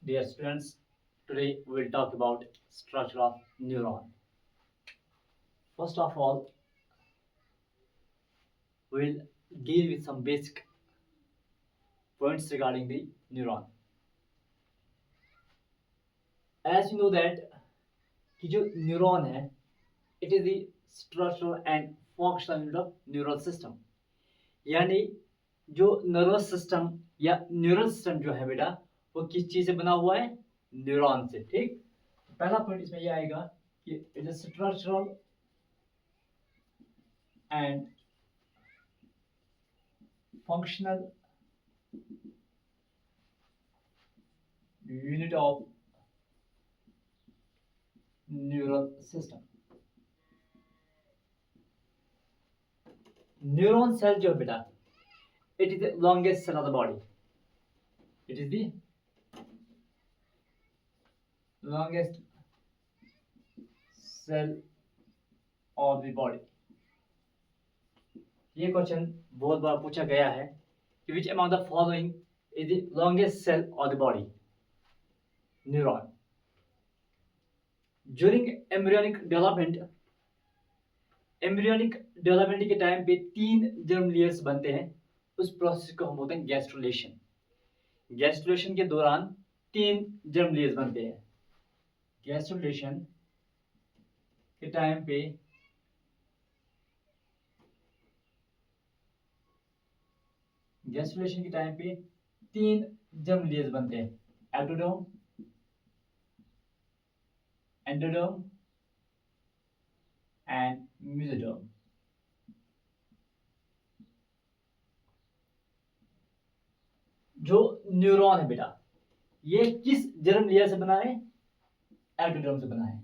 Dear students, today we will talk about structure of neuron. First of all, we will deal with some basic points regarding the neuron. As you know that कि जो neuron है, it is the structural and functional unit of neural system. यानी जो nervous system या neural system जो है बेटा वो किस चीज से बना हुआ है? न्यूरॉन से. ठीक, पहला पॉइंट इसमें ये आएगा कि it is structural and functional unit of neural system. Neuron cell जो है बेटा, it is the longest cell of the body. It is the longest cell of the body. ये क्वेश्चन बहुत बार पूछा गया है कि which among the following is the longest cell of the body? Neuron. During embryonic development के time पे 3 germ layers बनते हैं. उस प्रोसेस को हम बोलते हैं गैस्ट्रुलेशन. गैस्ट्रुलेशन के दौरान 3 जर्म लेयर्स बनते हैं. गैस्ट्रुलेशन के टाइम पे तीन जर्म लेयर्स बनते हैं. Ectoderm, endoderm and mesoderm. जो न्यूरॉन है बेटा, ये किस जर्म लेयर से बना है? एक्टोडर्म से बना है.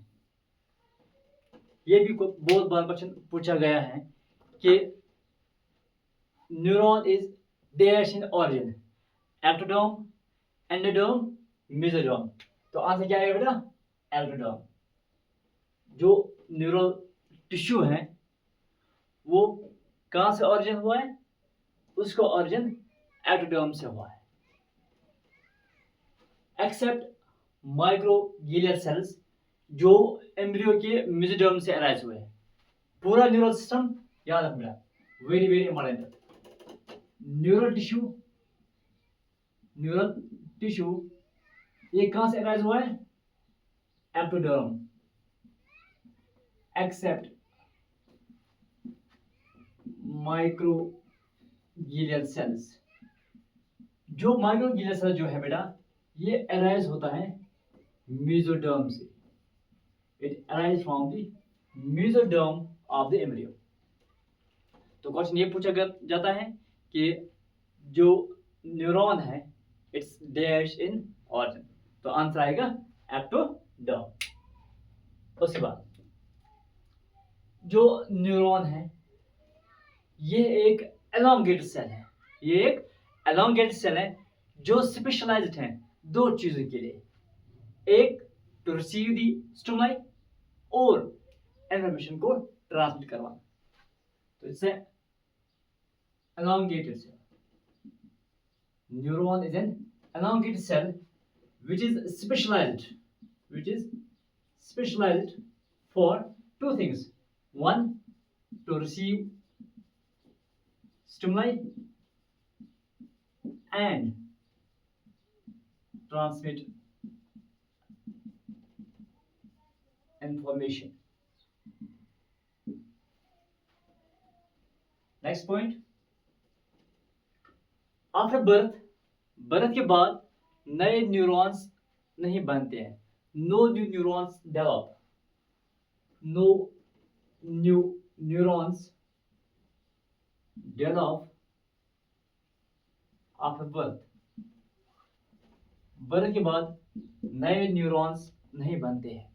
ये भी बहुत बार क्वेश्चन पूछा गया है कि neuron is dash in origin, ectoderm, endoderm, mesoderm. तो आंसर क्या आएगा बेटा? एक्टोडर्म. जो न्यूरल टिश्यू है वो कहां से ऑरिजिन हुआ है? उसका ऑरिजिन एक्टोडर्म से हुआ है. एक्सेप्ट माइक्रोग्लियल सेल्स जो एम्ब्रियो के मेसोडर्म से अराइज हुए हैं. पूरा न्यूरल सिस्टम याद रखना, very very important. Neural tissue ये कहां से अराइज हुआ है? एक्टोडर्म. Except microglial cells. जो माइक्रोग्लियल सेल जो है बेटा ये अराइज होता है मेसोडर्म से. It arise from the mesoderm of the embryo. तो क्वेश्चन ये पूछा जाता है कि जो न्यूरॉन है इट्स डैश इन ऑरिजिन. तो आंसर आएगा एक्टोडर्म. उसके बाद जो न्यूरॉन है ये एक एलोंगेटेड सेल है. जो स्पेशलाइज्ड है दो चीजों के लिए. एक टू रिसीव दी स्टिमुलाई और इंफॉर्मेशन को ट्रांसमिट करवाना. तो इससे elongated cell. Neuron is an elongated cell which is specialized for two things. One, to receive stimuli and transmit information. Next point. After birth के बाद नए न्यूरॉन्स नहीं बनते हैं. No new neurons develop. No new neurons develop after birth के बाद नए neurons नहीं बनते हैं.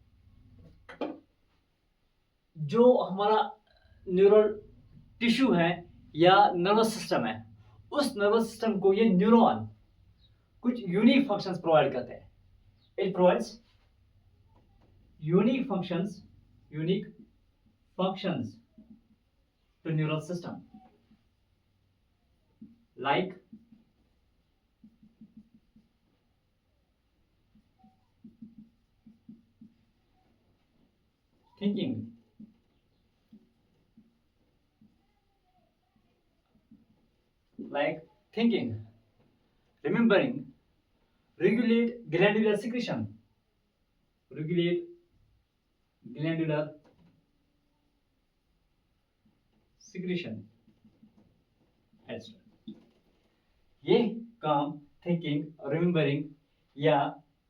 जो हमारा न्यूरल टिश्यू है या नर्वस सिस्टम है उस नर्वस सिस्टम को ये न्यूरॉन कुछ यूनिक फंक्शंस प्रोवाइड करते हैं. It provides unique functions to neural system like thinking, like thinking, remembering, regulate glandular secretion, regulate glandular secretion, etc. ये काम थिंकिंग, रिमेम्बरिंग या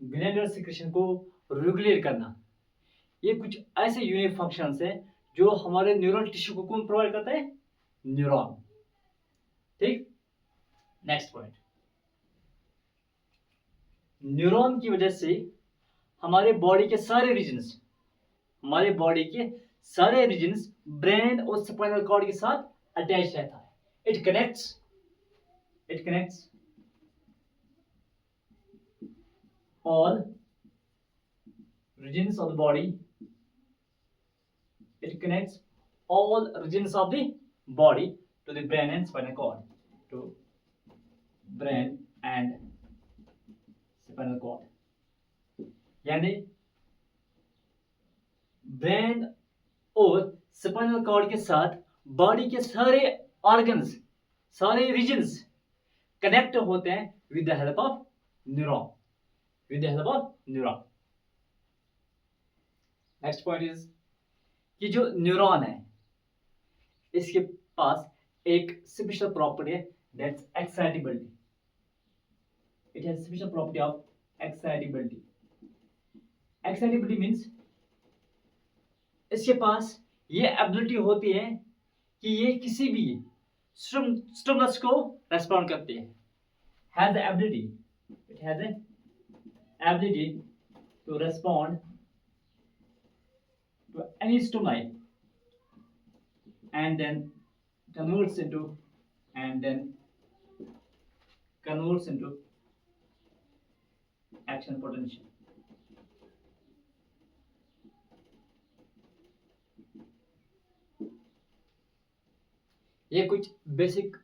ग्लैंडुलर सिक्रेशन को रेगुलेट करना, ये कुछ ऐसे यूनिक फंक्शंस हैं जो हमारे न्यूरल टिश्यू को कौन प्रोवाइड करता है? न्यूरॉन। ठीक, नेक्स्ट पॉइंट, न्यूरॉन की वजह से हमारे बॉडी के सारे रीजन्स ब्रेन और स्पाइनल कॉर्ड के साथ अटैच रहता है। It connects all regions of the body. It connects all regions of the body to the brain and spinal cord. To brain and spinal cord. यानी brain और spinal cord के साथ body के सारे ऑर्गन्स, सारे regions connect होते हैं with the help of neuron. Next point is कि जो न्यूरॉन है इसके पास एक स्पेशल प्रॉपर्टी है, that's excitability. It has special property of excitability. Excitability means इसके पास ये एबिलिटी होती है कि ये किसी भी स्टिमुलस को रेस्पॉन्ड करती है. Has the ability, it has the ability to respond to any stimuli and then converts into action potential. ये कुछ बेसिक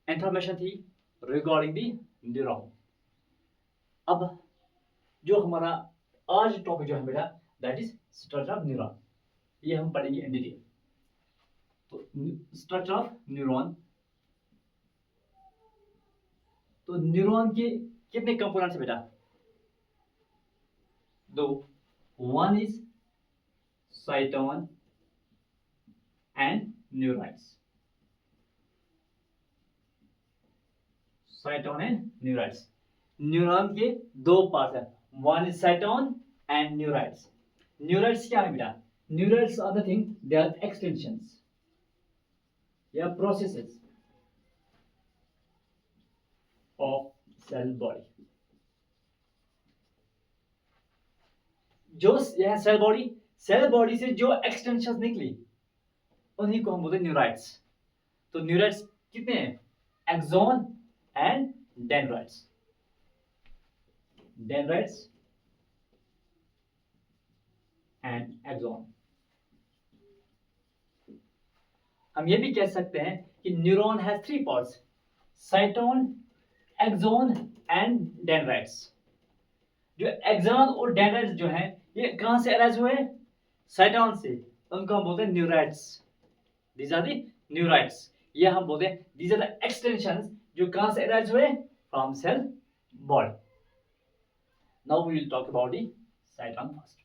इंफॉर्मेशन थी रिगार्डिंग द न्यूरॉन. अब जो हमारा आज टॉपिक जो है बेटा, that is structure of neuron. ये हम पढ़ेंगे इन डिटेल. तो स्ट्रक्चर ऑफ न्यूरॉन, तो न्यूरॉन के कितने कंपोनेंट्स बेटा? दो. One is cyton and neurites. Cyton and neurites. Neuron के दो पार्ट है, one is cyton and neurites. Neurites क्या है बेटा? Neurites are the thing, they are extensions या प्रोसेसेस ऑफ सेल बॉडी. जो यह सेल बॉडी से जो एक्सटेंशंस निकली उन्हीं को हम बोलते हैं न्यूराइड्स. तो न्यूराइड्स कितने हैं? Axon and dendrites. Dendrites and axon. हम ये भी कह सकते हैं कि neuron has three parts, cyton, axon and dendrites. जो एक्सॉन और डेंड्राइट्स जो हैं ये कहां से अराइज हुए? साइटोन से. उनको हम बोलते हैं neurites. These are the neurites. ये हम बोलते हैं दीज आर द एक्सटेंशंस जो कहां से अराइज हुए? From cell body. Now we will talk about the cyton first.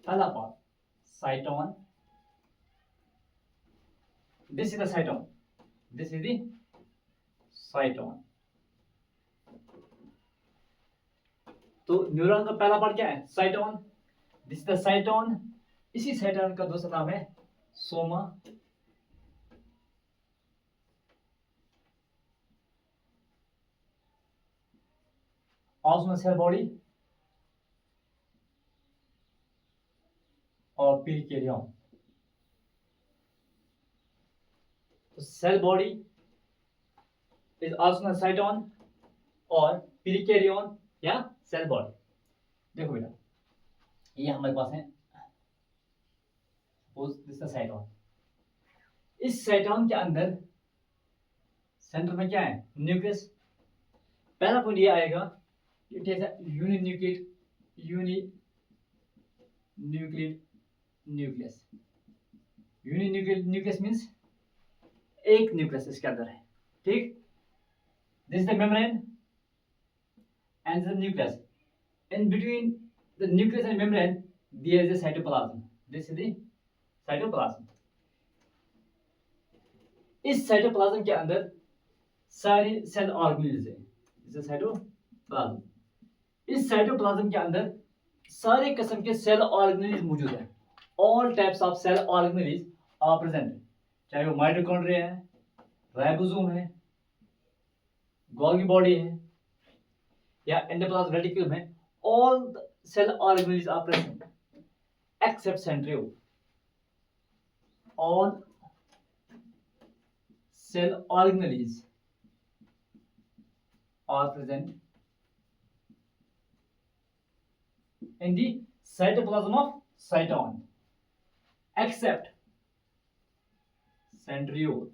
पहला part cyton. This is the cyton. This is the cyton. तो न्यूरॉन का पहला पार्ट क्या है? Cyton. This is the cyton. इसी साइटोन का दूसरा नाम है सोमा. ऑस्मोस सेल बॉडी और पीरिकेरियम. तो cell body is also cyton और पेरिकार्डियन या सेल बॉडी। देखो बेटा, ये हमारे पास है दिस साइटोन। इस साइटोन के अंदर सेंटर में क्या है? न्यूक्लियस। पहला पॉइंट ये आएगा, it is uninucleate nucleus. Uninucleate nucleus means एक न्यूक्लियस इसके अंदर है, ठीक। This is the membrane and the nucleus. In between the nucleus and membrane, there is a cytoplasm. This is the cytoplasm. इस cytoplasm के अंदर सारी सेल ऑर्गेनेल्स है, इसे साइटोप्लाज्म। इस साइटोप्लाज्म के अंदर सारे किस्म के सेल ऑर्गेनेल्स मौजूद हैं। All types of cell organelles are present, चाहे वो माइटोकॉन्ड्रिया है, राइबोसोम है, गोल्गी बॉडी है या एंडोप्लाज्म रेटिकुलम है। All the cell organelles are present except centriole. All cell organelles are present in the cytoplasm of cyton except centriole.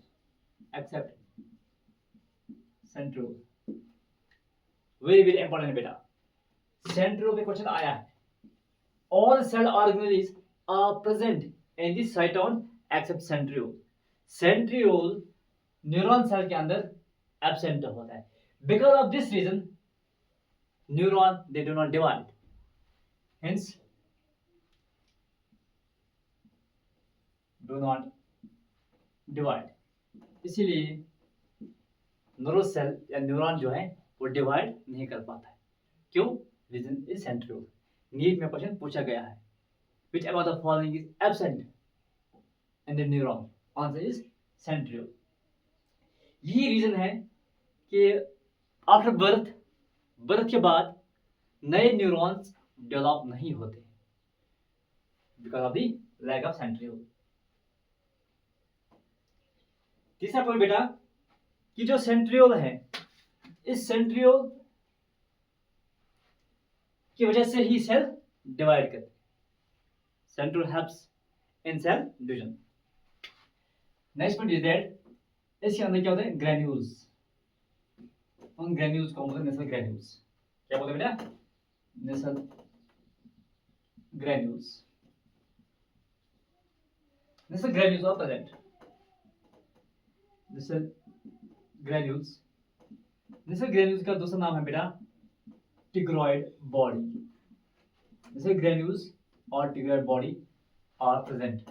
Centriole. Very important beta. Centriole पे question आया है। All cell organelles are present in the cyton except centriole. Centriole neuron cell के अंदर absent होता है। Because of this reason neuron they do not divide, hence do not divide. इसीलिए neuro cell या neuron जो है वो डिवाइड नहीं कर पाता है। क्यों? Reason is centriole. नीट में क्वेश्चन पूछा गया है, which among the following is absent in the neuron? Answer is centriole. यही रीजन है कि आफ्टर बर्थ के बाद नए न्यूरॉन्स डेवलप नहीं होते, because of the lack of centriole. तीसरा पॉइंट बेटा कि जो सेंट्रियोल है, इस सेंट्रियोल की वजह से ही सेल डिवाइड करते। Centriole helps in cell division. Next point is that इसके अंदर क्या होता है? ग्रैन्यूल्स। उन ग्रैन्यूल्स को बोलते हैं नेसल ग्रैन्यूल्स। क्या बोलते हैं बेटा? Nissl granules. Nissl granules are present. Nissl granules. Nissl granules का दूसरा नाम है बेटा टिग्रॉइड बॉडी। जैसे ग्रैन्यूल्स और tigroid body are present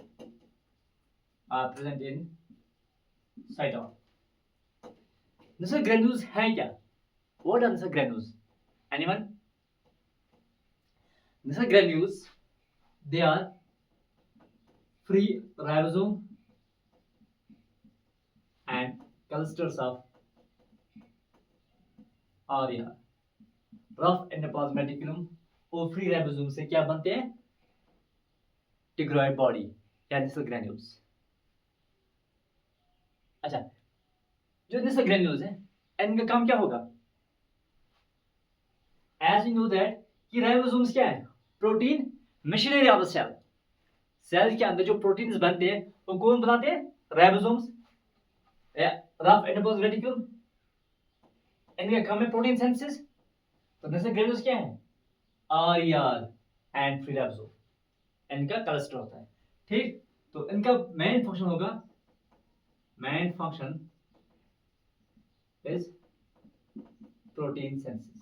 in cyton. जैसे ग्रैन्यूल्स हैं क्या? व्हाट आर जैसे ग्रैन्यूल्स? एनीवन? जैसे granules they are free ribosome and clusters of RER. Rough endoplasmic reticulum और फ्री राइबोसोम से क्या बनते हैं? टिग्रॉइड बॉडी या नेसल ग्रैन्यूल्स। अच्छा, जो नेसल ग्रैन्यूल्स हैं इनका काम क्या होगा? एज यू नो दैट कि राइबोसोम्स क्या है? Protein machinery of the cell. Cell के अंदर जो प्रोटीन्स बनते हैं वो कौन बनाते हैं? राइबोसोम्स या रफ एंडोप्लाज्म रेटिकुलम। इनका काम है प्रोटीन सिंथेसिस। तो नेसल ग्रैन्यूल्स क्या है? आरईआर एंड फ्री राइबोसोम, इनका क्लस्टर होता है, ठीक। तो इनका मेन फंक्शन होगा, main function is protein synthesis.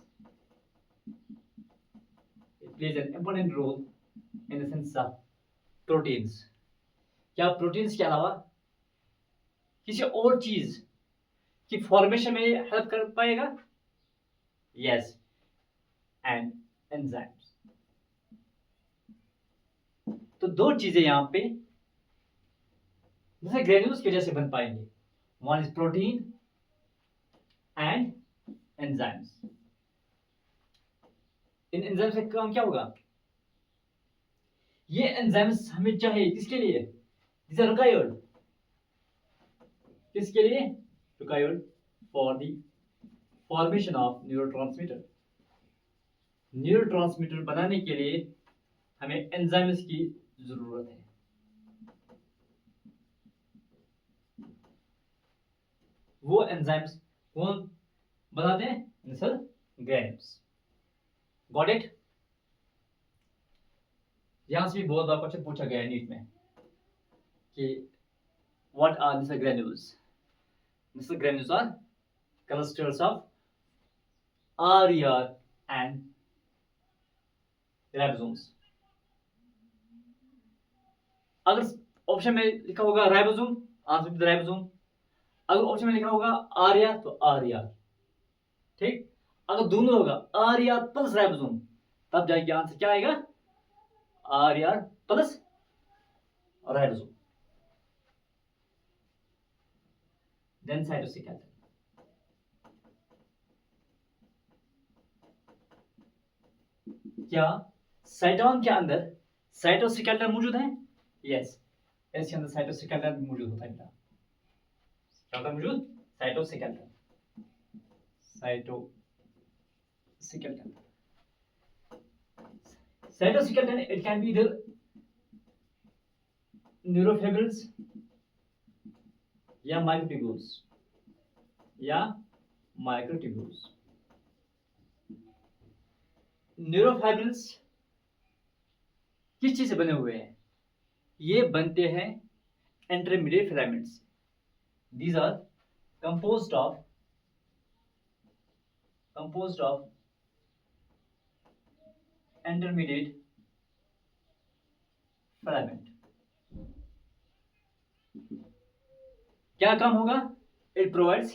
It plays an important role in the synthesis of proteins. क्या प्रोटीन्स के अलावा किसी और चीज की फॉर्मेशन में हेल्प कर पाएगा? Yes, and enzymes. तो दो चीजें यहां पे जैसे ग्रेन्यूल्स की वजह से बन पाएंगे, one is protein and enzymes. In enzymes का काम क्या होगा? ये एंजाइम्स हमें चाहिए किसके लिए? These are required किसके लिए? Required for the formation of neurotransmitter. Neurotransmitter बनाने के लिए हमें एंजाइम्स की जरूरत है। वो एंजाइम्स कौन बनाते हैं? नेसल ग्रैन्यूल्स। Got it? यहां से भी बहुत बार क्वेश्चन पूछा गया है नीट में कि what are Nissl granules? Nissl granules are clusters of RER and ribosomes। अगर ऑप्शन में लिखा होगा राइबोसोम, आंसर विद राइबोसोम। अगर ऑप्शन में लिखा होगा आरईआर तो आरईआर, ठीक। अगर दोनों होगा आरईआर प्लस राइबोसोम, तब जाएगा आंसर क्या आएगा? RER plus ribosome. Then cytoskeleton. क्या साइटोन के अंदर साइटोस्केलेटन मौजूद है? यस, इसके अंदर साइटोस्केलेटन मौजूद होता है। क्या होता है मौजूद? Cytoskeleton. Cytoskeleton, cytoskeleton it can be इधर न्यूरोफिब्रिल्स या माइक्रोट्यूब्यूल्स या माइक्रोट्यूब्यूल्स। न्यूरोफाइब्रिल्स किस चीज से बने हुए हैं? ये बनते हैं intermediate filaments. These are composed of intermediate filament। क्या काम होगा? It provides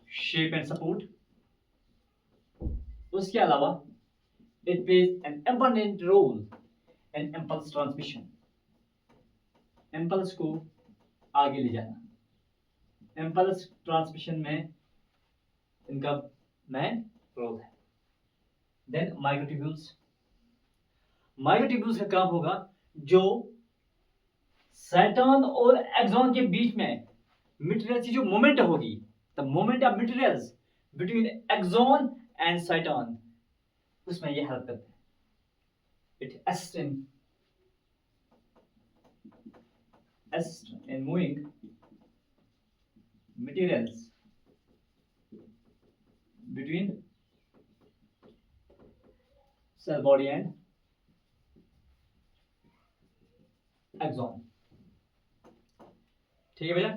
shape and support। उसके अलावा it plays an important role in impulse transmission। impulse को आगे ले जाना, impulse transmission में इनका मेन रोल है। Then microtubules. माइक्रोट्यूब्यूल्स का काम होगा जो साइटोन और एक्सॉन के बीच में मटेरियल्स की जो मूवमेंट होगी, the movement of materials between axon and cyton, उसमें ये हेल्प करते हैं। It assists in moving materials between cell body and axon। ठीक है भैया।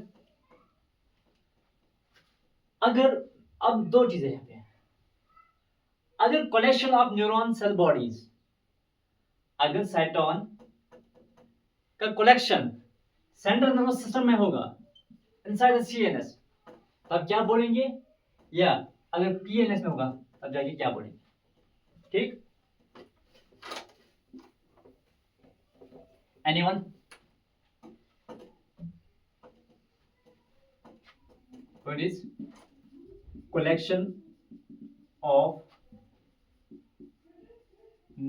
अगर अब दो चीजें हैं, अगर collection of neuron cell bodies, अगर साइटोन का कलेक्शन सेंट्रल नर्वस सिस्टम में होगा इनसाइड द सीएनएस, तब क्या बोलेंगे? या अगर पीएनएस में होगा तब जाके क्या बोलेंगे? ठीक। Anyone? What is collection of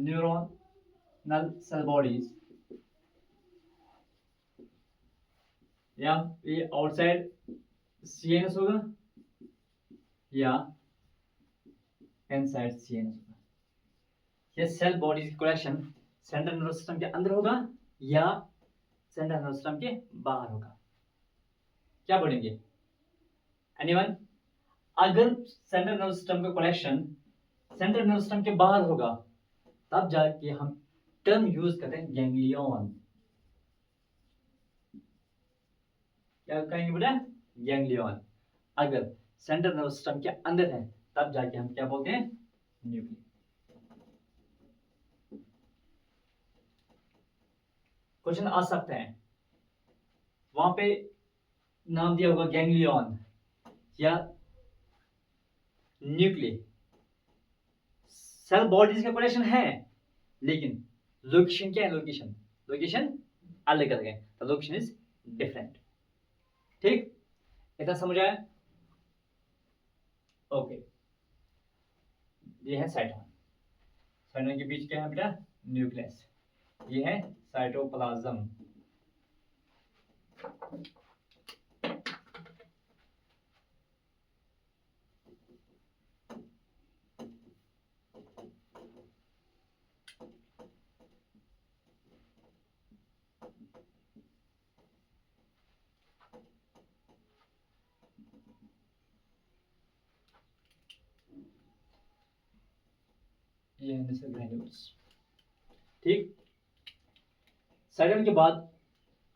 neuronal cell bodies? या ये आउटसाइड सीएनएस होगा या इनसाइड सीएनएस होगा? ये सेल बॉडीज की कलेक्शन सेंट्रल नर्वस सिस्टम के अंदर होगा या सेंट्रल नर्वस सिस्टम के बाहर होगा? क्या बोलेंगे? एनीवन? अगर सेंट्रल नर्वस सिस्टम का कलेक्शन सेंट्रल नर्वस सिस्टम के बाहर होगा तब जाके हम टर्म यूज करते हैं गैंग्लियन। क्या कहेंगे बेटा? गैंग्लियन। अगर सेंट्रल नर्वस सिस्टम के अंदर है तब जाके हम क्या बोलते हैं? न्यूक्लियस। क्वेश्चन आ सकते हैं, वहां पे नाम दिया होगा गैंग्लियन या न्यूक्लियस। सेल बॉडीज का कलेक्शन है लेकिन लोकेशन क्या है? लोकेशन अलग अलग है, द लोकेशन इज डिफरेंट। ठीक, इतना समझ आया? ओके, ये है साइटोन। साइटोन के बीच क्या है बेटा? न्यूक्लियस। ये है साइटोप्लाज्म। ये नेशनल ग्रैन्यूल्स। ठीक, सेकंड के बाद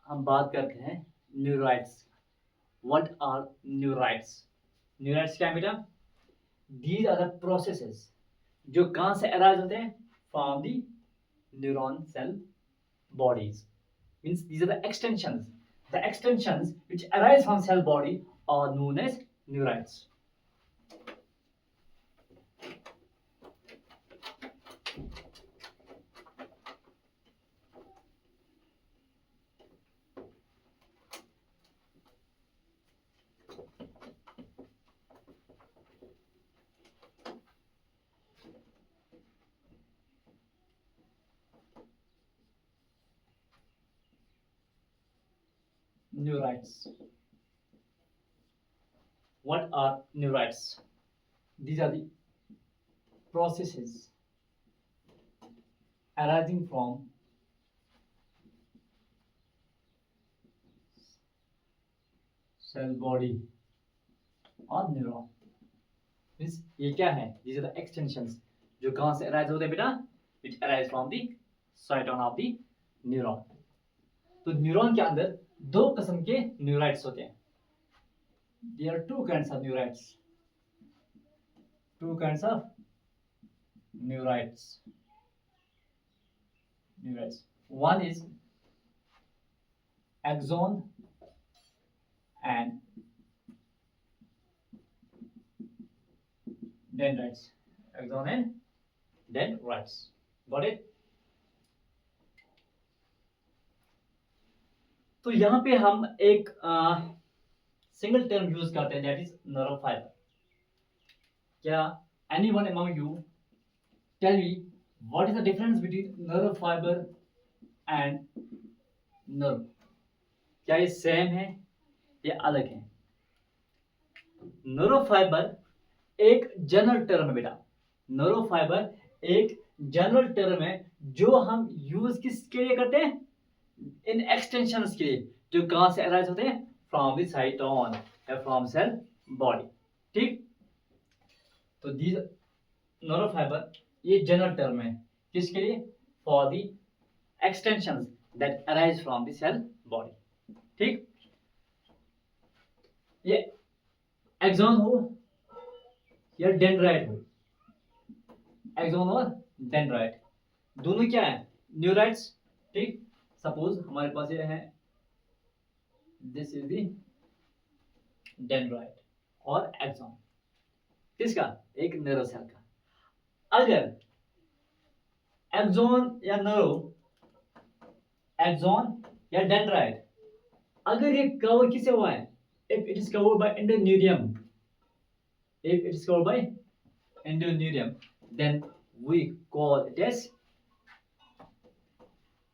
हम बात करते हैं neurites. What are neurites? Neurites क्या है बेटा? दीज आर द प्रोसेसेस जो कहां से अराइज होते हैं? From the neuron cell bodies, means these are the extensions which arise from cell body are known as neurites. Neurites. What are neurites? These are the processes arising from cell body or neuron. Means ये क्या है? These are the extensions जो कहां से arise होते हैं बेटा? Which arise from the cyton of the neuron. तो न्यूरॉन के अंदर दो किस्म के न्यूराइट्स होते हैं. There are two kinds of neurites. Two kinds of neurites. One is axon and dendrites. Axon and dendrites. Got it? तो यहां पे हम एक सिंगल टर्म यूज करते हैं, दैट इज नर्व फाइबर. क्या anyone among you tell me what is the difference between nerve fibre and nerve? क्या ये सेम है या अलग है? नर्व फाइबर एक जनरल टर्म है बेटा. नर्व फाइबर एक जनरल टर्म है जो हम यूज किसके लिए करते हैं? इन एक्सटेंशंस के लिए जो कहां से अराइज होते हैं? फ्रॉम द साइटोन या फ्रॉम सेल बॉडी. ठीक, तो दीज नर्व फाइबर ये जनरल टर्म है किसके लिए? For the extensions that arise from the cell body. ठीक, ये एक्सॉन हो या डेंड्राइट हो, एक्सॉन और डेंड्राइट दोनों क्या है? न्यूराइट्स. ठीक, सपोज हमारे पास ये है, दिस इज द डेंड्राइट और एक्सॉन. किसका? एक नर्व सेल का. अगर एक्सॉन या नर्व, एक्सॉन या डेंड्राइट, अगर ये कवर किससे हुआ है? If it is covered by endoneurium, if it is covered by endoneurium, then we call it as,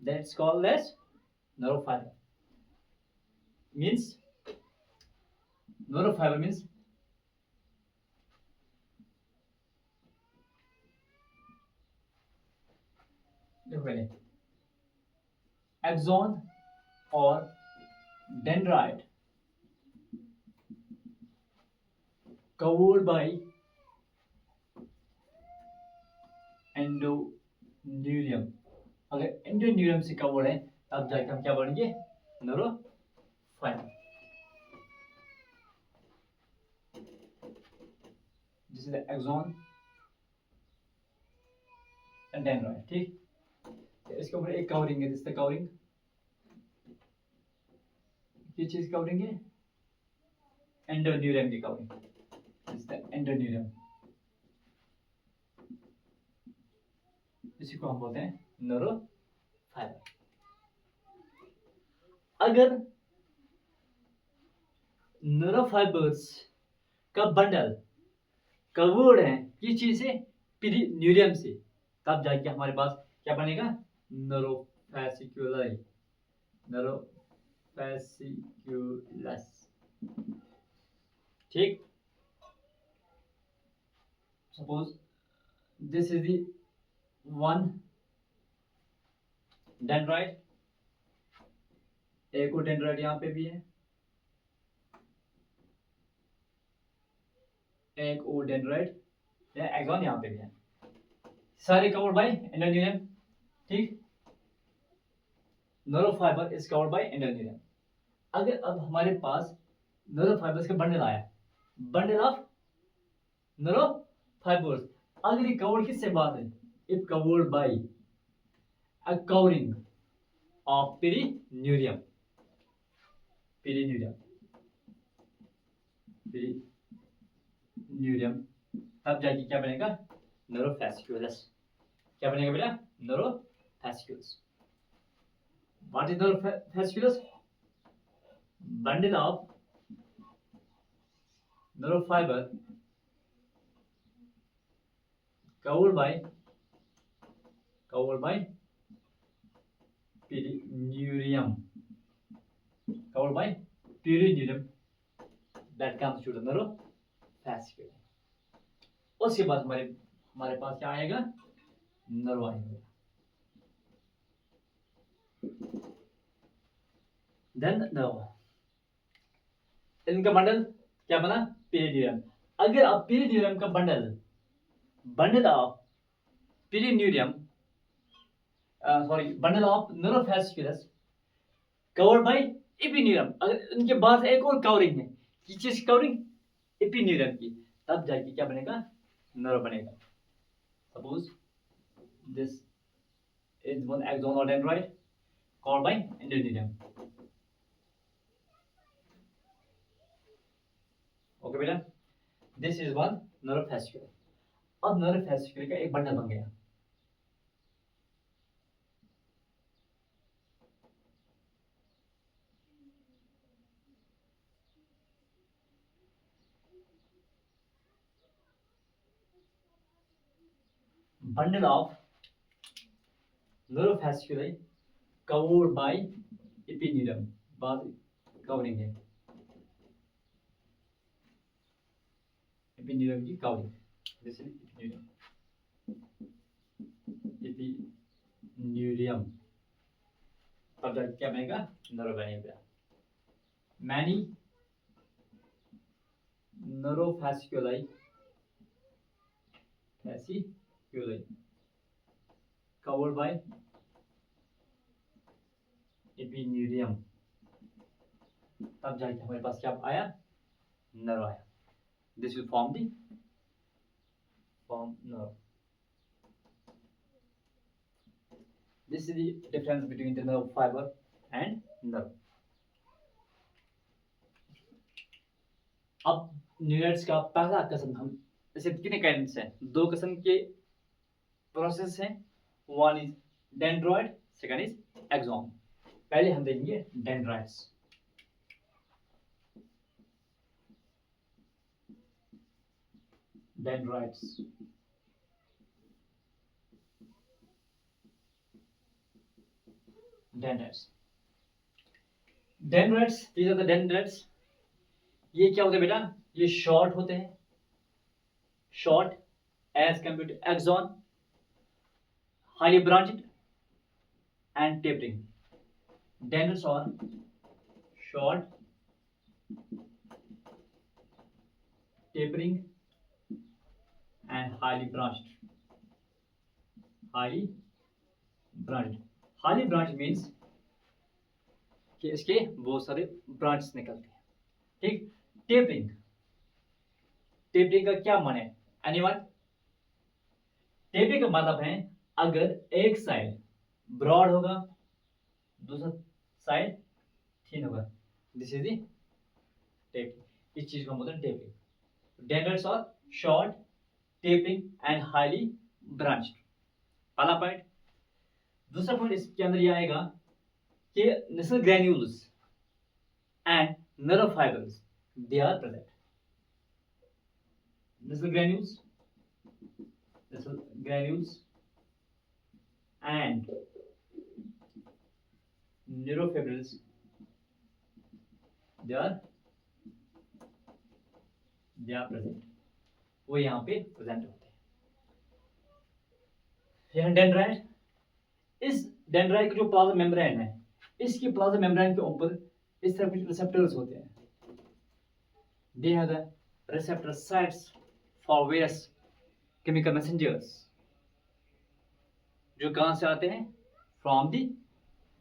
that's called as nerve fiber. Means nerve fiber means देखो पहले axon और dendrite covered by endoneurium. अगर endoneurium से covered है तब जाके हम क्या बनेंगे? Nerve fibre. This is the axon and dendrite. ठीक, इसके ऊपर एक कवरिंग है, दिस द कवरिंग. ये चीज कवरिंग है एंडोन्यूरियम की कवरिंग. This the endoneurium. इसी को हम बोलते हैं नर्व फाइबर. अगर नर्व फाइबर्स का बंडल कवर्ड है किस चीज से? पीरिन्यूरियम से, तब जाके हमारे पास क्या बनेगा? नर्व फैसिक्युलाई. नर्व फैसिक्युलस. ठीक, suppose this is the one dendrite, एक और डेंड्राइट यहां पे भी है, एक और डेंड्राइट या एक्सॉन यहां पे भी है. सारे कवर्ड बाय एंडोथेलियम, ठीक। Nerve fibre is covered by endothelium. अगर अब हमारे पास नर्व फाइबर्स का बंडल आया, बंडल ऑफ नर्व फाइबर्स, अगर ये कवर्ड किससे बात है, if covered by a covering of perineurium, perineurium, perineurium, तब जाके क्या बनेगा, नर्व फैसिकुलस। क्या बनेगा बेटा, nerve fasciculus. What is nerve fasciculus? Bundle of nerve fibre covered by perineurium, covered by perineurium, that comes to the nerve fascicle. उसके बाद हमारे पास क्या आएगा, नर्व आएगा। देन नर्व, इनका बंडल क्या बना, पेरिन्यूरियम। अगर आप पेरिन्यूरियम का bundle of perineurium, bundle of nerve fasciculus covered by epineurium, अगर इनके बाद एक और कवरिंग है, किस चीज की कवरिंग, एपिन्यूरियम की, तब जाके क्या बनेगा, नर्व बनेगा। Suppose this is one axon और dendrite covered by endothelium. Okay बेटा, this is one nerve fascicular. अब नर्व फैसिकुलर का एक बंडल बन गया। bundle of nerve fasciculi covered by epineurium, बाद कवरिंग है, epineurium की कवरिंग, दिस इज epineurium, तब जाके क्या बनेगा, नर्व बनेगा। Many nerve fasciculi covered by epineurium, तब जाके हमारे पास क्या आया, नर्व आया। This will form nerve. This is the difference between the nerve fiber and nerve. अब न्यूरॉन्स का पहला किस्म, हम इसे कितने काइंड्स हैं, दो किस्म के प्रोसेस हैं, one is dendroid, second is axon. पहले हम देखेंगे dendrites. Dendrites, dendrites, dendrites, these are the dendrites। ये क्या होते हैं बेटा, ये शॉर्ट होते हैं, short as compare to axon, highly branched and tapering. Dendrites are short, tapering and highly branched. Highly branched. Highly branched means कि इसके बहुत सारे ब्रांच निकलते हैं, ठीक। टेपरिंग, टेपरिंग का क्या माने, एनीवन? टेपरिंग का मतलब है अगर एक साइड ब्रॉड होगा, दूसरा साइड थिन होगा, दिस इज द टेपरिंग। इस चीज को हम बोलते हैं tapering. Dendrites are short, tapering and highly branched, पहला पॉइंट। दूसरा पॉइंट इसके अंदर ये आएगा कि Nissl granules and nerve fibres they are present. Nissl granules and neurofibrils, they are present, वो यहाँ पे प्रेजेंट होते हैं। यह डेंड्राइट, इस डेंड्राइट का जो प्लाज्मा मेम्ब्रेन है, इसकी प्लाज्मा मेम्ब्रेन के ऊपर इस तरह कुछ रिसेप्टर्स होते हैं। They have the receptor sites for various chemical messengers. जो कहाँ से आते हैं, फ्रॉम दी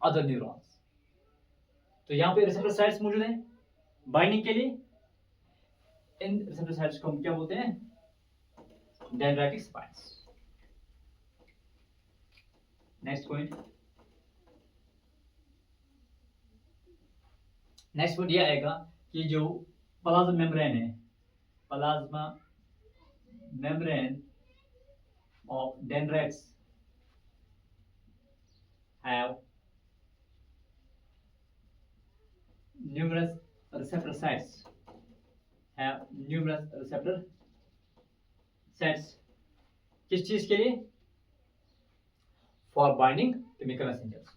अदर न्यूरॉन्स। तो यहाँ पे रिसेप्टर साइट्स मौजूद हैं बाइंडिंग के लिए। इन रिसेप्टर साइट्स को हम क्या बोलते हैं, dendritic spines. Next point, next point ये आएगा कि जो प्लाज्मा मेम्ब्रेन है, plasma membrane of dendrites have numerous receptor sites, have numerous receptor sites किस चीज के लिए, for binding chemical messengers,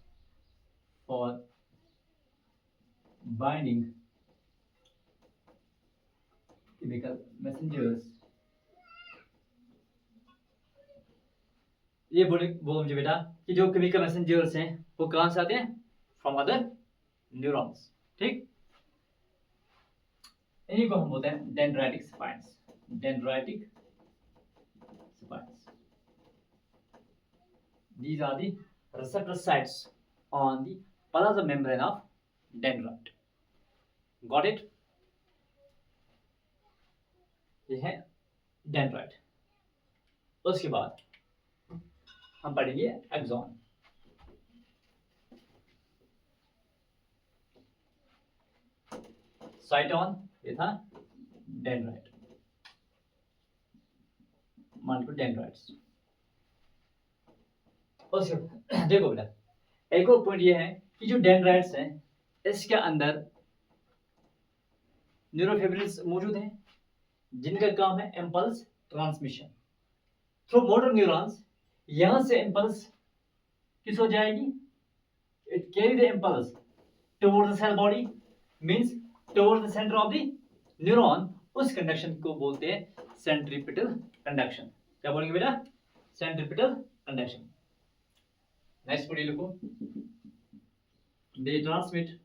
for binding chemical messengers। ये बोलो मुझे बेटा कि जो केमिकल मैसेंजर्स हैं वो कहां से आते हैं, फ्रॉम अदर न्यूरॉन्स। ठीक, इन्हीं को हम बोलते हैं dendritic spines, dendritic spines. These are the receptor sites on the plasma membrane of dendrite. Got it? ये है डेंड्राइट। उसके बाद हम पढ़ेंगे एक्सॉन। साइटोन ये था डेंड्राइट, मल्टीपल डेंड्राइट्स। उसके देखो बेटा, एक और पॉइंट ये है कि जो डेंड्राइट्स हैं इसके अंदर न्यूरोफिब्रिल्स मौजूद हैं जिनका काम है impulse transmission through motor neurons. यहां से इम्पल्स किस हो जाएगी, it carry the impulse towards the cell body, means towards the centre of the neuron. उस कंडक्शन को बोलते हैं सेंट्रीपिटल कंडक्शन। क्या बोलेंगे बेटा, सेंट्रीपिटल कंडक्शन। नेक्स्ट पढ़िए लिखो, दे transmit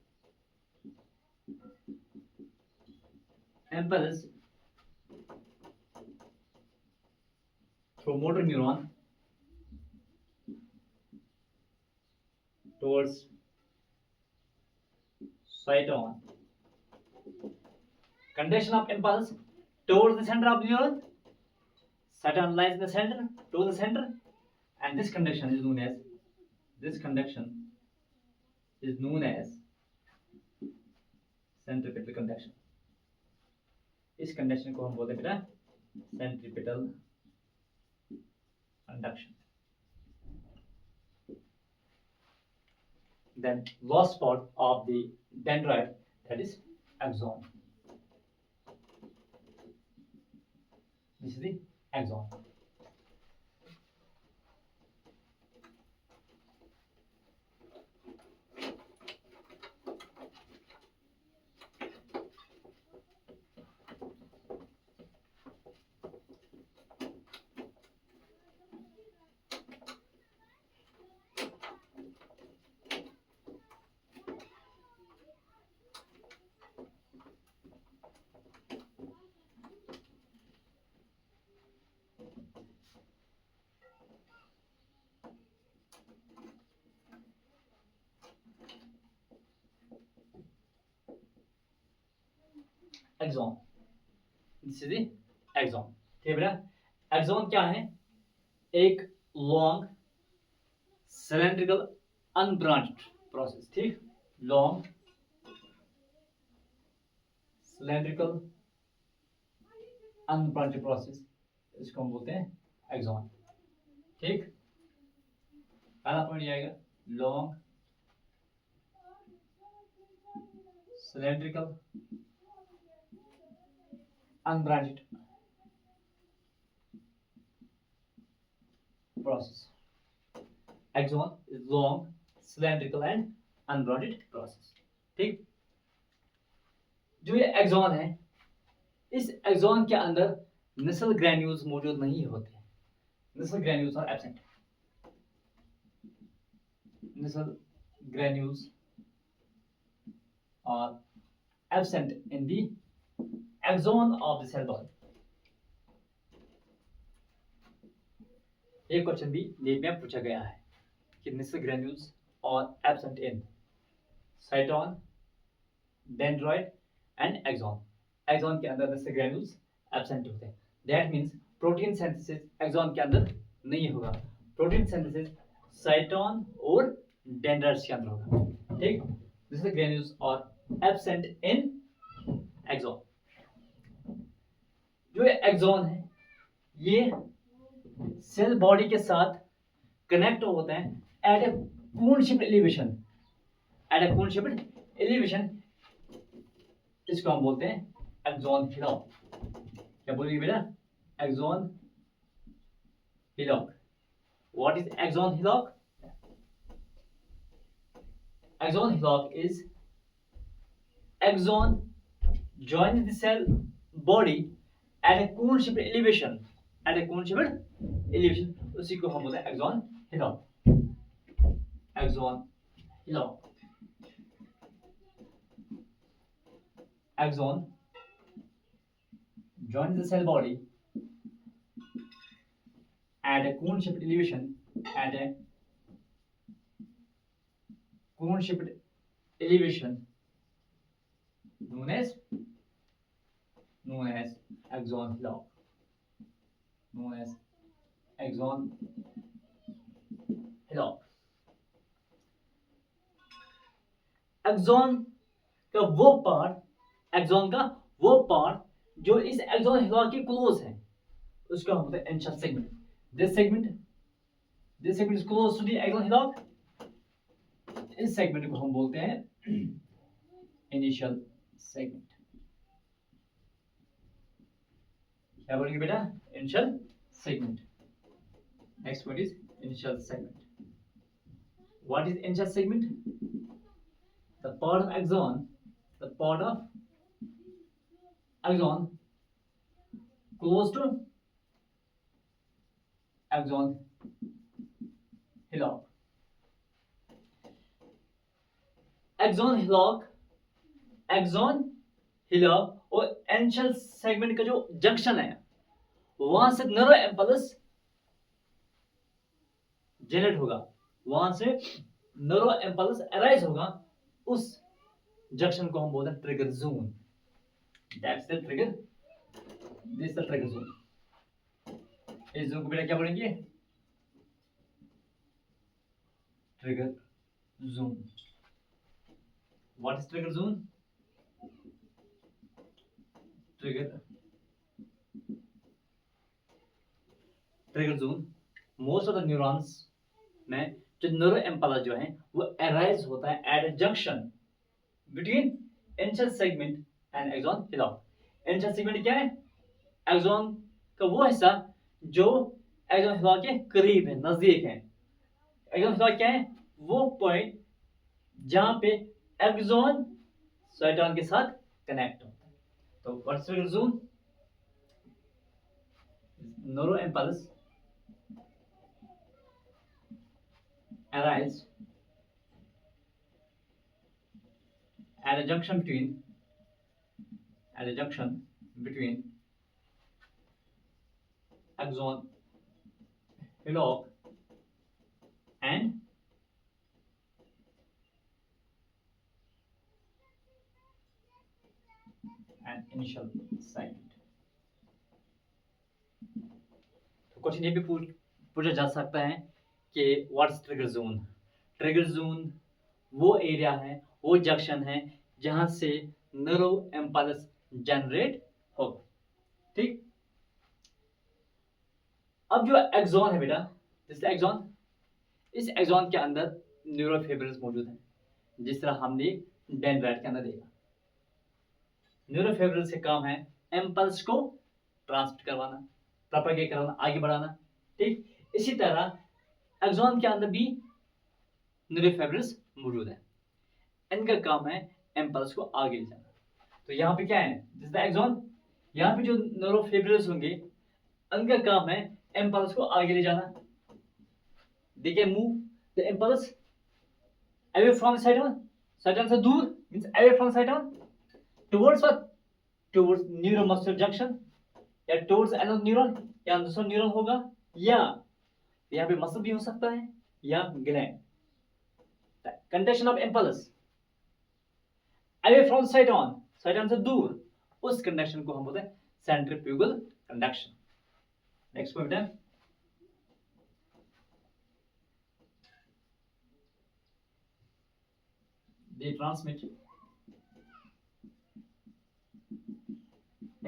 impulse through motor neuron towards cyton. Conduction of impulse towards the center of the neuron. Cyton lies in the center, towards the center, and this conduction is known as centripetal conduction. इस conduction को हम बोलते हैं बेटा centripetal conduction. Then last part of the dendrite, that is axon. This is the axon. Axon, this is the axon. ठीक है बेटा, axon क्या है, एक लॉन्ग सिलेंड्रिकल अनब्रांच्ड प्रोसेस। ठीक, लॉन्ग सिलेंड्रिकल अनब्रांच्ड प्रोसेस, इसको हम बोलते हैं एक्सॉन। ठीक, पहला पॉइंट ये आएगा, long cylindrical unbranched process. Axon is long, cylindrical and unbranched process. ठीक, जो ये एक्सॉन है, इस एक्सॉन के अंदर नसल ग्रैन्यूल्स मौजूद नहीं होते। Nissl granules are absent. Nissl granules are absent in the axon of the cell body. एक क्वेश्चन भी नीट में पूछा गया है। kinetic granules are absent in cyton, dendroid and axon. Axon के अंदर किnetic granules absent होते हैं. That means protein synthesis axon के अंदर नहीं होगा. Protein synthesis cyton और dendrites के अंदर होगा. ठीक? Kinetic granules are absent in axon. जो एक्सॉन है ये सेल बॉडी के साथ कनेक्ट होते हैं at a cone shaped elevation. At a cone shaped elevation इसको हम बोलते हैं एक्सॉन हिलॉक. क्या बोलिए बेटा? Axon hillock. What is axon hillock? Axon hillock is axon joins the cell body at a cone shaped elevation. At a cone shaped elevation उसी को हम बोलते हैं axon hillock. Axon hillock. Axon joins the cell body at a cone shaped elevation. At a cone shaped elevation known as axon hillock. Known as axon hillock. Axon का वो part, axon का वो part जो इस axon hillock के close है उसको हम बोलते हैं initial segment. This segment is close to the axon hillock. इस सेगमेंट को हम बोलते हैं इनिशियल सेगमेंट. क्या बोलेंगे बेटा? Initial segment. Next word is initial segment. What is initial segment? The part of axon close to axon hillock. Axon hillock और एंशियल segment का जो जंक्शन है वहां से नर्व इम्पल्स जनरेट होगा. वहां से नर्व इम्पल्स अराइज होगा. उस जंक्शन को हम बोलते हैं trigger zone. That's the trigger. This is the trigger zone. इस जोन को बेटा क्या बोलेंगे? Trigger zone. What is trigger zone? Trigger zone most of the neurons में जो नर्व इम्पल्स जो है वो अराइज होता है at a junction between initial segment and axon hillock. Initial segment क्या है? एक्सॉन का वो हिस्सा जो एक्सॉन हिलॉक के करीब है, नजदीक है. एक्सॉन हिलॉक क्या है? वो पॉइंट जहां पे एक्सॉन साइटोन के साथ कनेक्ट होता है. तो what's trigger zone? Nerve impulse arise at a junction between axon hillock and an initial segment. तो क्वेश्चन ये भी पूछा जा सकता है कि what's trigger zone? Trigger zone वो एरिया है, वो जंक्शन है जहां से नर्व इम्पल्स जनरेट होगा. ठीक. अब जो एक्सॉन है बेटा, जैसे एक्सॉन, इस एक्सॉन के अंदर न्यूरोफिब्रिल्स मौजूद हैं जिस तरह हमने डेंड्राइट के अंदर देखा. न्यूरोफिब्रिल्स से काम है इम्पल्स को ट्रांसमिट करवाना, प्रोपेगेट करवाना, आगे बढ़ाना. ठीक. इसी तरह एक्सॉन के अंदर भी न्यूरोफिब्रिल्स मौजूद है. इनका काम है इम्पल्स को आगे ले जाना. तो यहाँ पे क्या है? जैसे एक्सॉन, यहाँ पे जो न्यूरोफिब्रिल्स होंगे उनका काम है इम्पल्स को आगे ले जाना. देखिए, move the impulse away from साइटोन. साइटोन से दूर means away from साइटोन towards what? Towards neuromuscular junction, या टुवर्ड्स अनदर न्यूरॉन, या दूसरा न्यूरॉन होगा, या यहाँ पे मसल भी हो सकता है, या gland. Conduction of impulse away from साइटोन, साइटोन से दूर, उस कंडक्शन को हम बोलते हैं सेंट्रीफ्यूगल कंडक्शन. नेक्स्ट पॉइंट है they transmit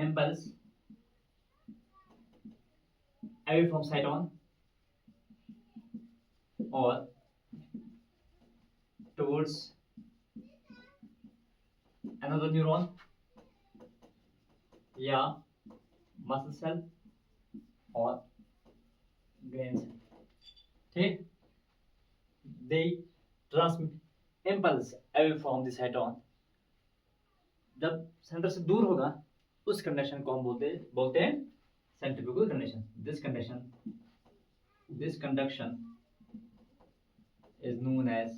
impulse away from cyton or towards another neuron या muscle cell or brain cell. ठीक, they transmit impulse away from the cyton. जब सेंटर से दूर होगा उस कंडीशन को हम बोलते हैं centrifugal condition. This conduction is known as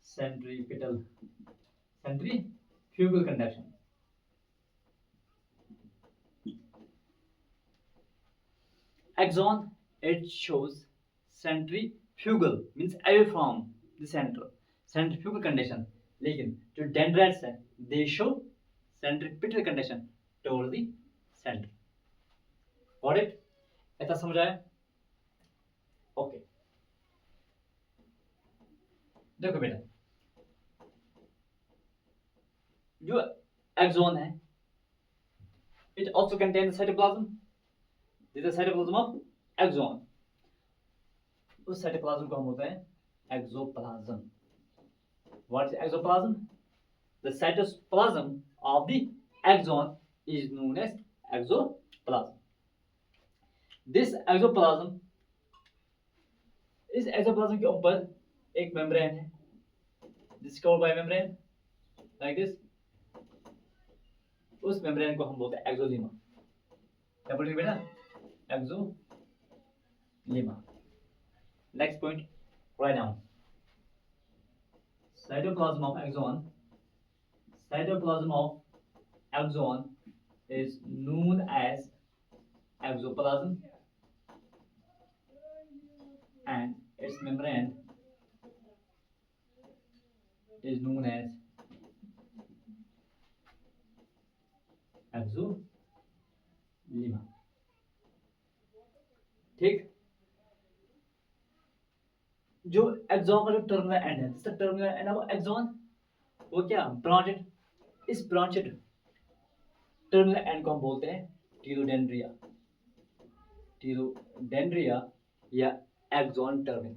centripetal centrifugal conduction. Axon, it shows centrifugal means away from the center, centrifugal condition. लेकिन जो डेंड्राइट्स है they show centripetal condition toward the center. Got it? ऐसा समझ आया? Okay, देखो बेटा, जो axon है it also contains cytoplasm. This is cytoplasm of axon. उस cytoplasm को हम बोलते हैं exoplasm. What is exoplasm? The cytoplasm of the axon is known as exoplasm. This exoplasm, इस exoplasm के ऊपर एक मेम्ब्रेन है, this is covered by membrane like this. उस मेम्ब्रेन को हम बोलते हैं एक्सोलीमा. क्या बोलेंगे बेटा? Axolemma. Next point, right down. Cytoplasm of axon is known as exoplasm and its membrane is known as एक्सोलीमा. ठीक, जो एक्सॉन का जो टर्मिनल एंड है, जिसका टर्मिनल एंड है वो एक्सॉन, वो क्या ब्रांचेड. इस ब्रांचेड टर्मिनल एंड को हम बोलते हैं टीरोडेंड्रिया या axon terminal.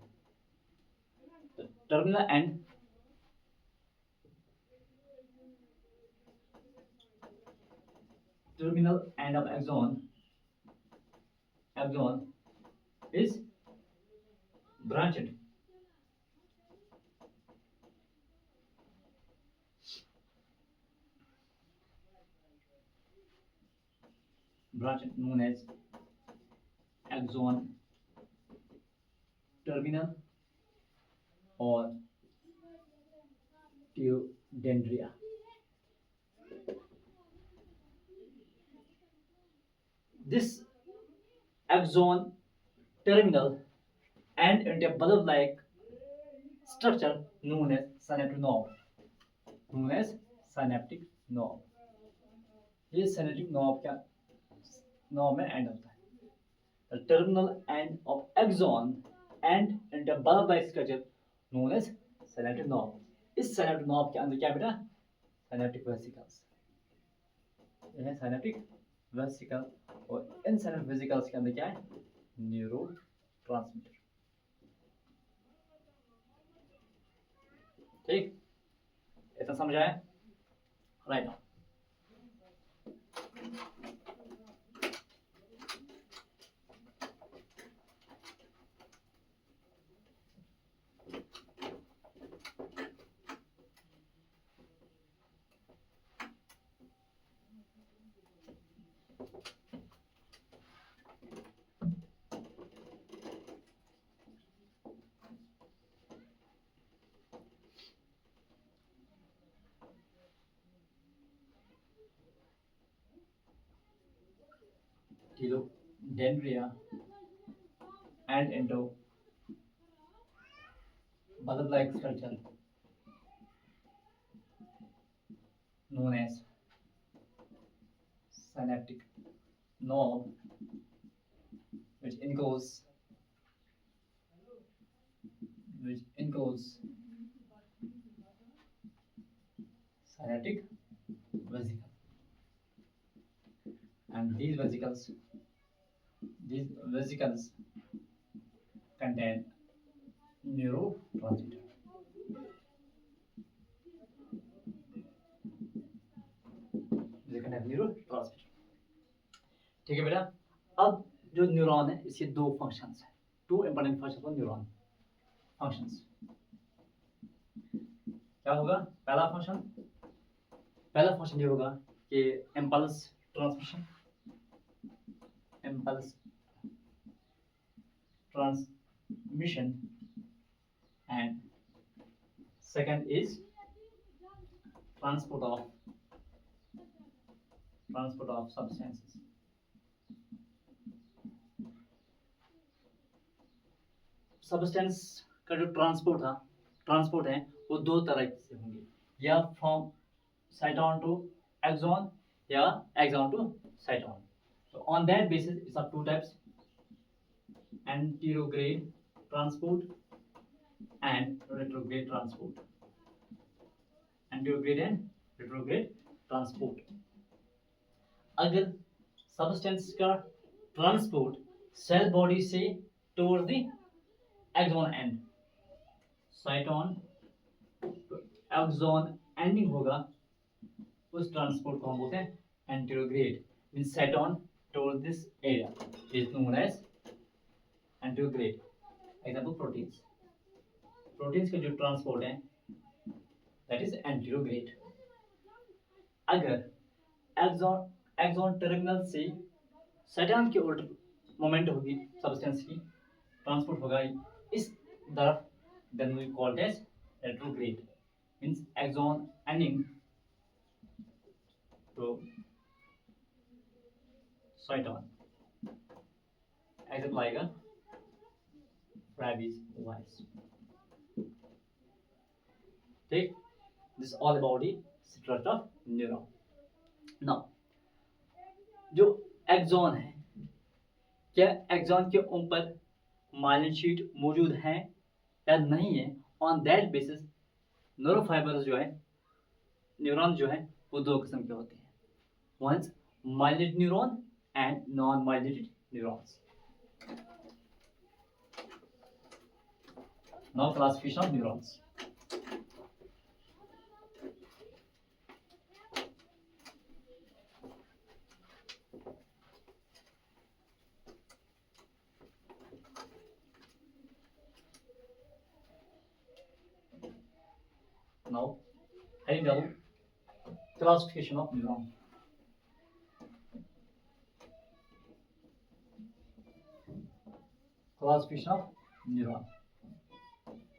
Terminal end of axon is branched. Known as axon terminal or टीरोडेंड्रिया. This axon terminal and into a bulb-like structure known as synaptic knob. ये synaptic knob क्या knob में end होता है. The terminal end of axon and into a bulb-like structure known as synaptic knob. इस synaptic knob के अंदर क्या बेटा? Synaptic vesicles. यह है synaptic vesicle और इन synaptic vesicles के अंदर क्या है? न्यूरोट्रांसमीटर. ठीक, इतना समझ आया? Right. टीरोडेंड्रिया and into bulb-like structure known as synaptic knob, which includes synaptic vesicle, and these vesicles contain neurotransmitter. They contain neurotransmitter. ठीक है बेटा. अब जो न्यूरॉन है इसके दो फंक्शंस हैं, two important functions of neuron functions. क्या होगा? पहला फंक्शन ये होगा कि impulse transmission and second is transport of substances. Substance का जो ट्रांसपोर्ट है वो दो तरह से होंगे, या फ्रॉम साइटोन टू एक्सॉन या axon to cyton. So on that basis it's of two types, anterograde transport and retrograde transport. Anterograde and retrograde transport. अगर सब्सटेंस का ट्रांसपोर्ट सेल बॉडी से toward the axon and, cyton axon ending होगा, उस transport को हम बोलते हैं anterograde. Means cyton toward this area is known as anterograde. Example proteins का जो ट्रांसपोर्ट है दैट इज एंटेरोग्रेड. अगर एक्सॉन टर्मिनल से साइटोन की ओर मोमेंट होगी, सब्सटेंस की ट्रांसपोर्ट होगा इस तरफ, then we called as retrograde. Means axon ending to cytosine. Example आएगा rabies virus. ठीक, this is all about the structure of neuron. Now जो एक्सॉन है, क्या एक्सॉन के ऊपर माइलिन शीट मौजूद है या नहीं है, ऑन दैट बेसिस न्यूरोफाइबर्स जो है, न्यूरॉन जो है वो दो किस्म के होते हैं, once myelinated neuron and non myelinated neurons. Now classification of neurons. Now, heading down, classification of neuron. Classification of neuron.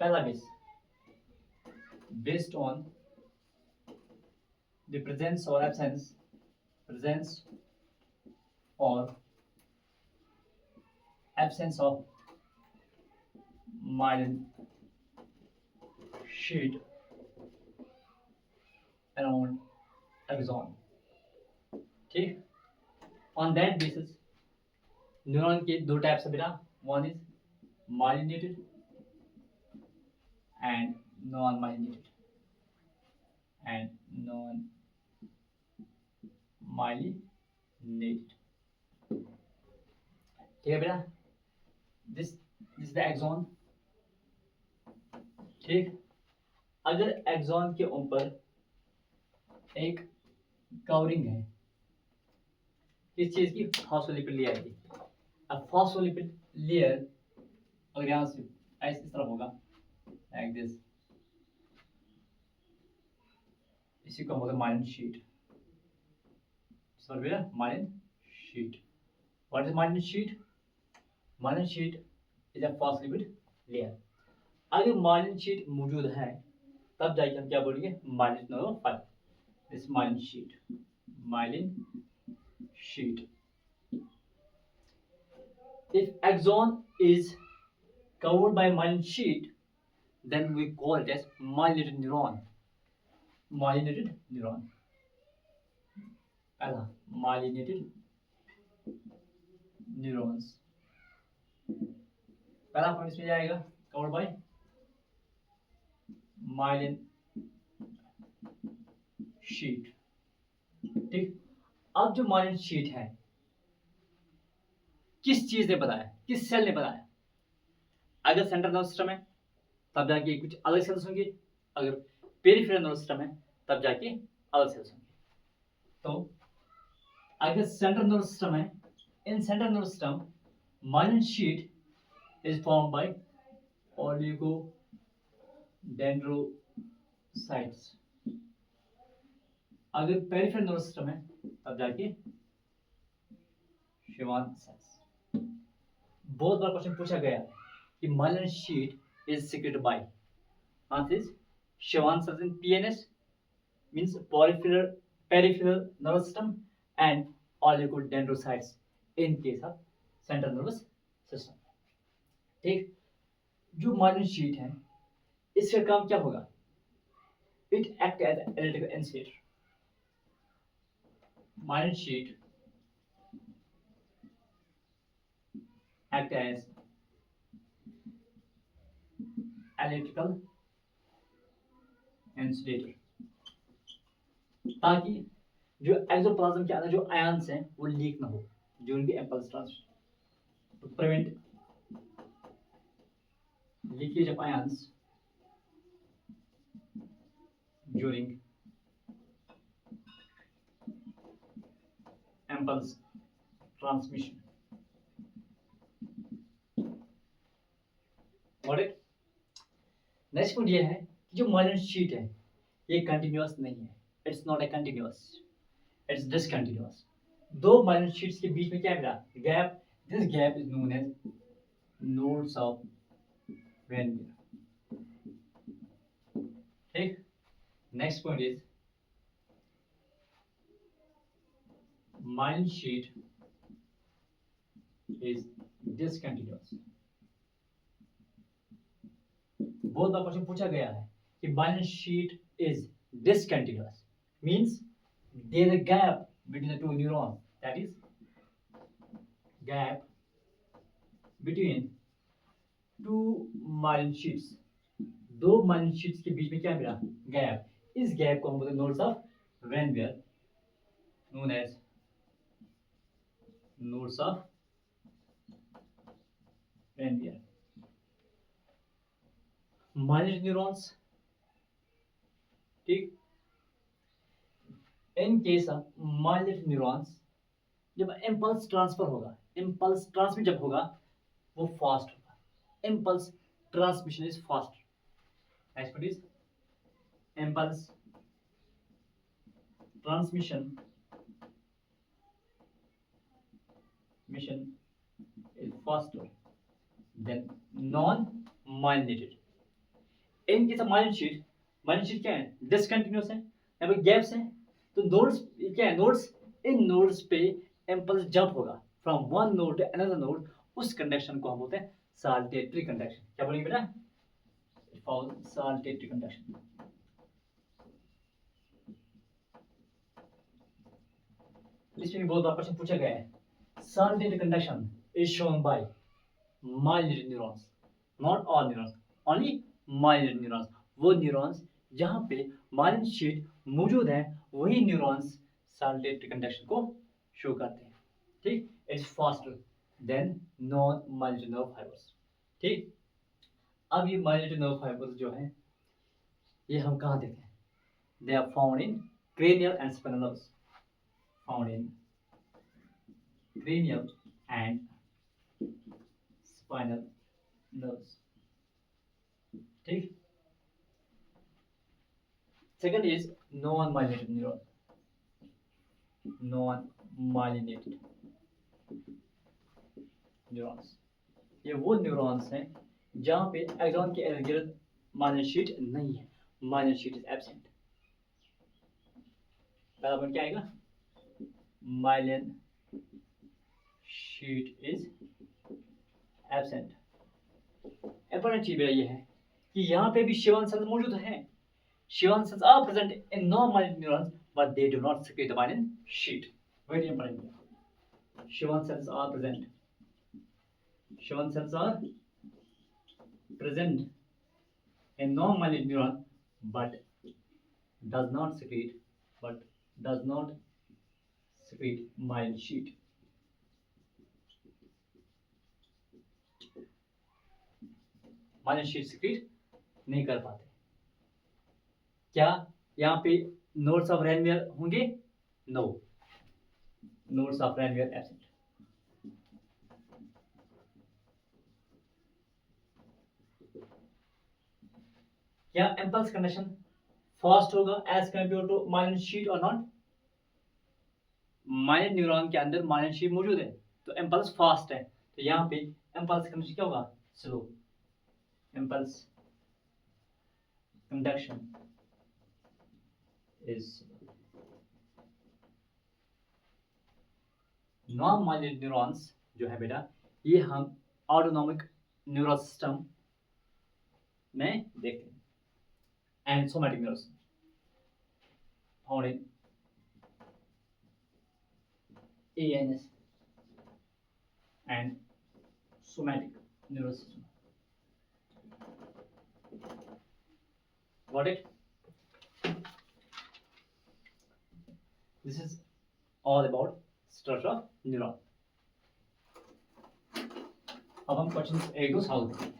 पहला based on the presence or absence of myelin sheet around axon. ठीक, on that basis neuron के दो types है बेटा, one is myelinated and non myelinated ठीक है बेटा. This the axon. ठीक, अगर एक्सॉन के ऊपर एक कवरिंग है किस चीज की, फॉस्फोलिपिड लेयर की. अब फॉस्फोलिपिड लेयर अगर यहाँ से ऐसे इस तरफ होगा लाइक दिस, इसी को बोलते हैं myelin sheath. Myelin sheath. What is myelin sheath? Myelin sheath is a phospholipid layer. अगर माइलिन शीट मौजूद है तब जाके हम क्या बोलेंगे, myelin न्यूरोफाइबर. This myelin sheet. If axon is covered by myelin sheet, then we call it as myelinated neuron. Myelinated neuron. पहला myelinated neurons. पहला पॉइंट इसमें जाएगा covered by myelin sheet. ठीक, अब जो myelin sheet है किस चीज ने बताया, किस सेल ने बताया? अगर सेंट्रल नर्वस सिस्टम है तब जाके कुछ अलग सेल्स होंगे, अगर पेरिफेरल नर्वस सिस्टम है तब जाके अलग सेल्स होंगे. तो अगर सेंट्रल नर्वस सिस्टम है, in central nervous system myelin sheet is formed by oligodendrocytes. अगर पेरिफेरल नर्वस सिस्टम है तब जाके Schwann cells. बहुत बार क्वेश्चन पूछा गया है कि myelin sheet is secreted by. Answer is Schwann cells in PNS, means peripheral nervous system, and oligodendrocytes in case of central nervous system. ठीक, जो myelin sheet है इसका काम क्या होगा? It act as an electrical insulator. Myelin sheet act as electrical insulator, ताकि जो axoplasm के अंदर जो आयन्स हैं वो लीक ना हो during the impulse transmission, to prevent leakage of ions during impulse transmission. Got it? Next point ये है कि जो myelin sheet है ये कंटिन्यूअस नहीं है. It's not a continuous, it's discontinuous. दो myelin sheets के बीच में क्या मिला? Gap. This gap is known as nodes of Ranvier. ठीक, next point is myelin sheet is discontinuous. बहुत बार क्वेश्चन पूछा गया है कि myelin sheet is discontinuous, means there is a gap between the two neurons, that is gap between two myelin sheets. दो myelin sheets के बीच में क्या मिला? गैप. इस गैप को हम बोलते हैं nodes of when मियर, known as nodes of Van Mier. Myelinated neurons. ठीक, in case of myelinated neurons जब इम्पल्स ट्रांसफर होगा, इम्पल्स ट्रांसमिट जब होगा वो फास्ट होगा. Impulse transmission is fast. Next point is impulse transmission is faster than non-myelinated. In case of myelin sheet क्या है? Discontinuous है, यहाँ पे गैप्स हैं. तो नोड्स क्या है? नोड्स, इन नोड्स पे इम्पल्स जंप होगा from one node to another node. उस कंडक्शन को हम बोलते हैं साल्टेटरी कंडक्शन. क्या बोलेंगे बेटा? Saltatory conduction. इसमें बहुत बार क्वेश्चन पूछा गया है. Saltated conduction is shown by myelinated neurons, not all neurons, only myelinated neurons. वो न्यूरॉन्स जहाँ पे myelin sheet मौजूद है वही न्यूरॉन्स saltated conduction को शो करते हैं. ठीक, it's faster than non myelinated nerve fibers. ठीक, अब ये myelinated nerve fibers जो हैं ये हम कहाँ देखते हैं? They are found in cranial and spinal nerves. Found in cranial and spinal nerves. ठीक, second is non myelinated neuron. Non myelinated neurons ये वो न्यूरॉन्स हैं जहां पे एक्सॉन के इर्द गिर्द माइलिन शीट नहीं है. Myelin sheath is absent. पहला पॉइंट क्या आएगा? Myelin sheet is absent. Important चीज ये है कि यहाँ पे भी शिवान सेल्स मौजूद हैं। Shivan cells are present in non-myelin neurons, but they do not secrete the myelin sheet. Very important. Schwann cells are present. Schwann cells are present in non-myelin neuron, but does not secrete, myelin sheet. Myelin sheet secrete नहीं कर पाते। क्या यहाँ पे nodes of Ranvier होंगे? No, nodes of Ranvier absent. क्या impulse conduction fast होगा as compare to myelin sheath और नॉट? माइलिन न्यूरॉन के अंदर माइलिन शीट मौजूद है तो इम्पल्स फास्ट है, तो यहाँ पे इम्पल्स कंडक्शन क्या होगा? Slow. Impulse conduction is non myelin neurons जो है बेटा, ये हम ऑटोनॉमिक न्यूरल सिस्टम में देखते हैं and somatic neural system found in ANS and somatic nervous system. Got it? This is all about structure of neuron. अब हम क्वेश्चन 1 2 सॉल्व करें।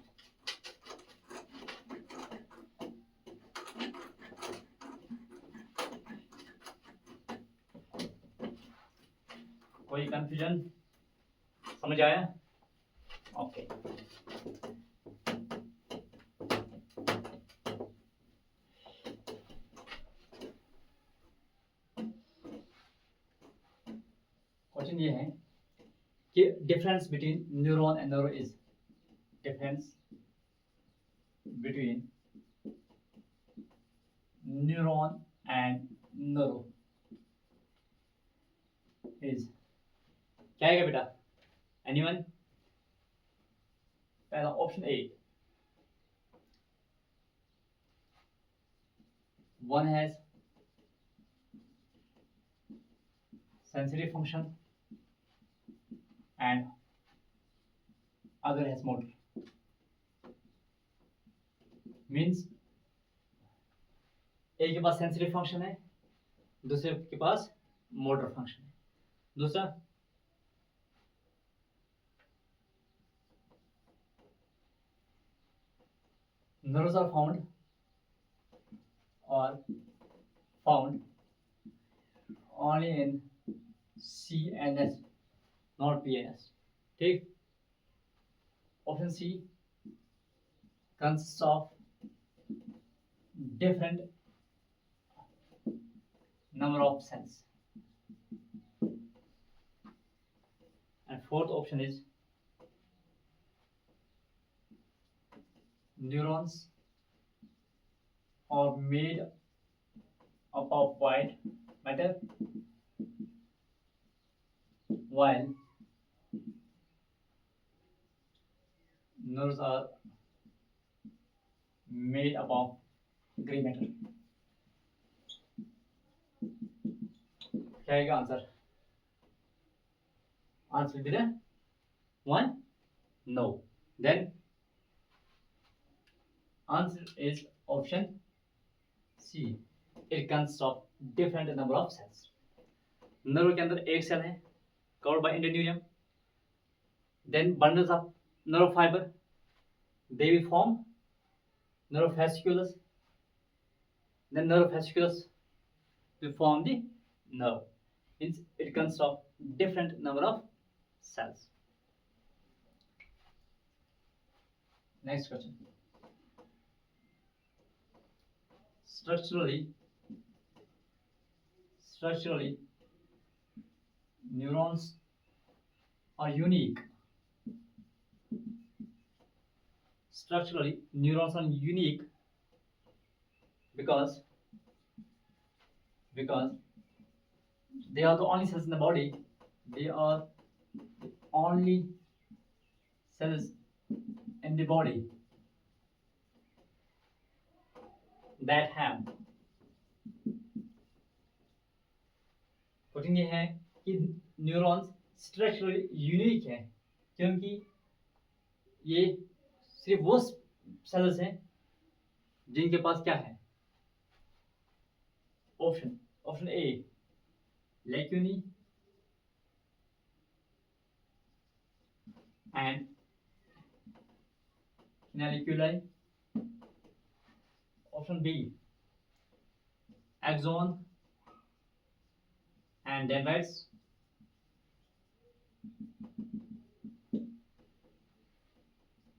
कोई कंफ्यूजन समझ आया? ओके। क्वेश्चन ये है कि difference between neuron and neuro is, difference between neuron and neuro is क्या आएगा बेटा? एनीवन? पहला option A, one has sensory function and other has motor. Means एक के पास सेंसरी फंक्शन है, दूसरे के पास मोटर फंक्शन है। दूसरा nerves are found only in CNS, not PNS. ठीक। Option C consists of different number of cells, and fourth option is neurons are made up of white matter while nerves are made up of gray matter. क्या आएगा answer? Answer will be the 1? No. Then answer is option C. It consists of different number of cells. Nerve के अंदर एक cell है covered by endothelium. Then bundles of nerve fiber, they will form nerve fasciculus. Then nerve fasciculus will form the nerve. Means it consists of different number of cells. Next question. Structurally, neurons are unique. Structurally, neurons are unique because they are the only cells in the body. They are the only cells in the body that have protein ये है कि neurons structurally unique है, क्योंकि ये सिर्फ वो sales हैं जिनके पास क्या है, option A lacunae and canaliculi, option B axon and dendrites,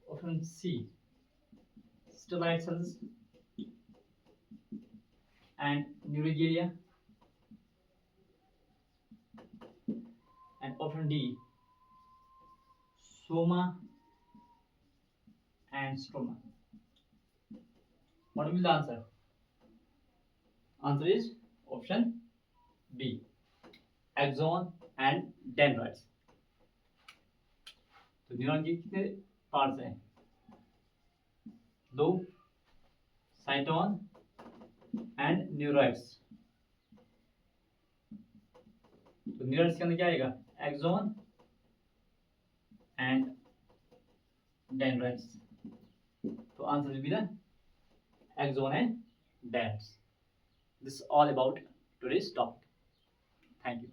option C stellate cells and neuroglia, and option D soma and stroma. What will be the answer? Answer is option B, axon and dendrites. तो neuron के कितने parts हैं? दो, साइटोन and न्यूराइड्स। तो न्यूराइड्स के अंदर क्या आएगा? Axon and dendrites. तो answer will be the axon and dendrites. This all about today's topic. Thank you.